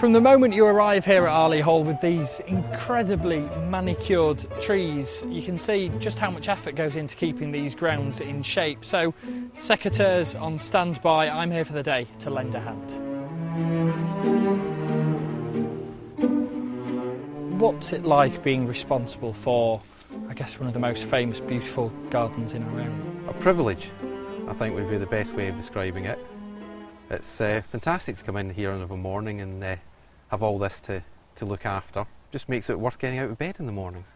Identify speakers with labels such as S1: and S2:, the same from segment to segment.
S1: From the moment you arrive here at Arley Hall with these incredibly manicured trees, you can see just how much effort goes into keeping these grounds in shape. So, secateurs on standby, I'm here for the day to lend a hand. What's it like being responsible for, I guess, one of the most famous, beautiful gardens in our area?
S2: A privilege, I think, would be the best way of describing it. It's fantastic to come in here of a morning and have all this to look after. Just makes it worth getting out of bed in the mornings.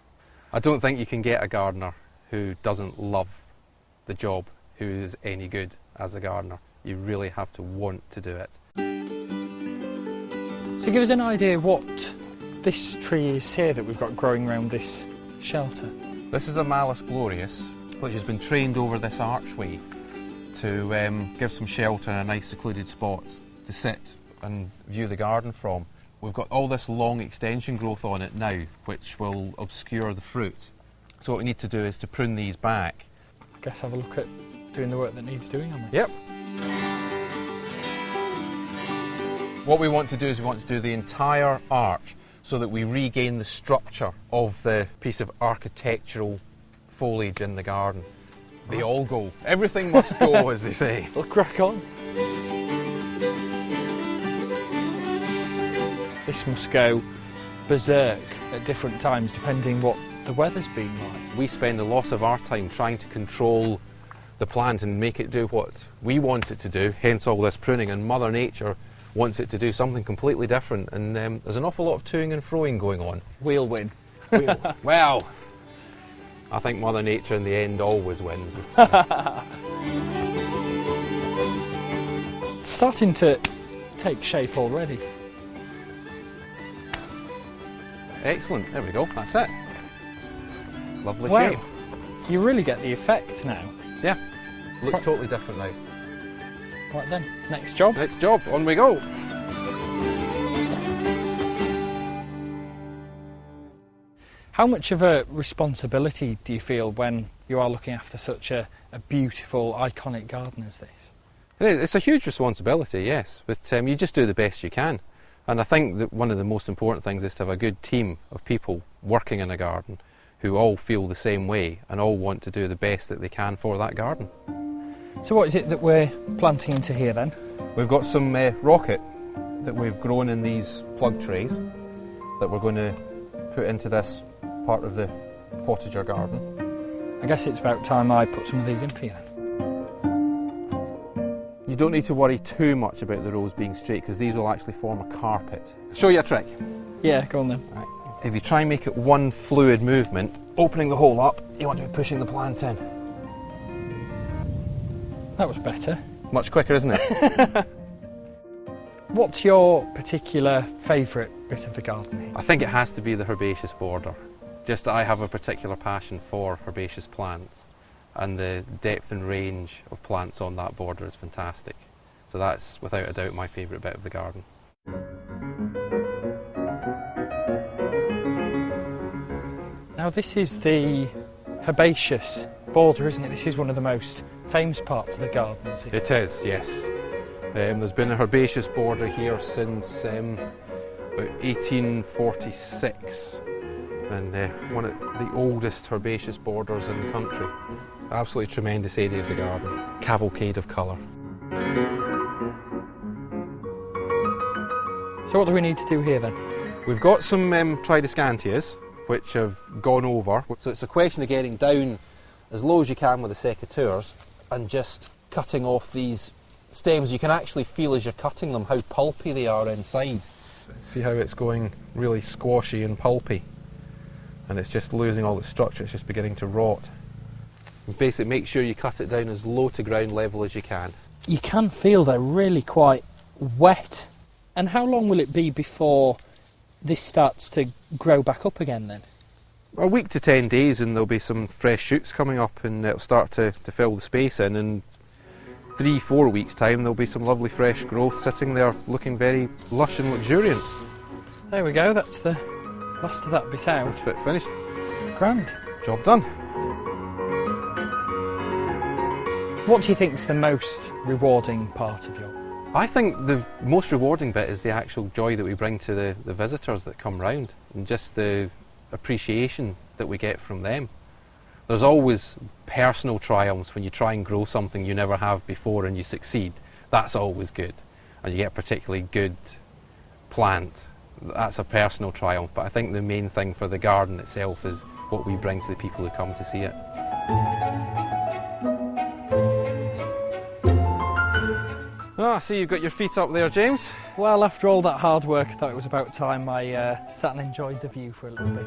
S2: I don't think you can get a gardener who doesn't love the job, who is any good as a gardener. You really have to want to do it.
S1: So give us an idea what this tree is here that we've got growing around this shelter.
S2: This is a Malus glorious, which has been trained over this archway to give some shelter in a nice secluded spot to sit and view the garden from. We've got all this long extension growth on it now, which will obscure the fruit. So what we need to do is to prune these back.
S1: I guess have a look at doing the work that needs doing on this.
S2: Yep. What we want to do is we want to do the entire arch so that we regain the structure of the piece of architectural foliage in the garden. They all go. Everything must go, as they say.
S1: We'll crack on. This must go berserk at different times depending what the weather's been like.
S2: We spend a lot of our time trying to control the plant and make it do what we want it to do, hence all this pruning, and Mother Nature wants it to do something completely different, and there's an awful lot of toing and froing going on.
S1: We'll win.
S2: Well, I think Mother Nature in the end always wins.
S1: It's starting to take shape already.
S2: Excellent, there we go, that's it. Lovely
S1: Wow.
S2: shape.
S1: You really get the effect now.
S2: Yeah, looks totally different now.
S1: Right then, next job.
S2: Next job, on we go.
S1: How much of a responsibility do you feel when you are looking after such a beautiful, iconic garden as this?
S2: It's a huge responsibility, yes, but you just do the best you can. And I think that one of the most important things is to have a good team of people working in a garden who all feel the same way and all want to do the best that they can for that garden.
S1: So what is it that we're planting into here then?
S2: We've got some rocket that we've grown in these plug trays that we're going to put into this part of the potager garden.
S1: I guess it's about time I put some of these in for you then.
S2: You don't need to worry too much about the rows being straight because these will actually form a carpet. Show you a trick.
S1: Yeah, go on then.
S2: Right. If you try and make it one fluid movement, opening the hole up, you want to be pushing the plant in.
S1: That was better.
S2: Much quicker, isn't it?
S1: What's your particular favourite bit of the garden here?
S2: I think it has to be the herbaceous border. Just I have a particular passion for herbaceous plants, and the depth and range of plants on that border is fantastic. So that's without a doubt my favourite bit of the garden.
S1: Now this is the herbaceous border, isn't it? This is one of the most famous parts of the garden, isn't it?
S2: It is, yes. There's been a herbaceous border here since about 1846, and one of the oldest herbaceous borders in the country. Absolutely tremendous area of the garden. Cavalcade of colour.
S1: So what do we need to do here then?
S2: We've got some tridescantias which have gone over, so it's a question of getting down as low as you can with the secateurs and just cutting off these stems. You can actually feel as you're cutting them how pulpy they are inside. See how it's going really squashy and pulpy, and it's just losing all its structure, it's just beginning to rot. And basically make sure you cut it down as low to ground level as you can.
S1: You can feel they're really quite wet. And how long will it be before this starts to grow back up again then?
S2: A week to 10 days and there'll be some fresh shoots coming up and it'll start to fill the space in. In 3-4 weeks time there'll be some lovely fresh growth sitting there looking very lush and luxuriant.
S1: There we go, that's the last of that bit out.
S2: That's it, finished.
S1: Grand.
S2: Job done.
S1: What do you think is the most rewarding part of your
S2: I think the most rewarding bit is the actual joy that we bring to the visitors that come round, and just the appreciation that we get from them. There's always personal triumphs when you try and grow something you never have before and you succeed. That's always good. And you get a particularly good plant. That's a personal triumph. But I think the main thing for the garden itself is what we bring to the people who come to see it. I see you've got your feet up there, James.
S1: Well, after all that hard work, I thought it was about time I sat and enjoyed the view for a little bit.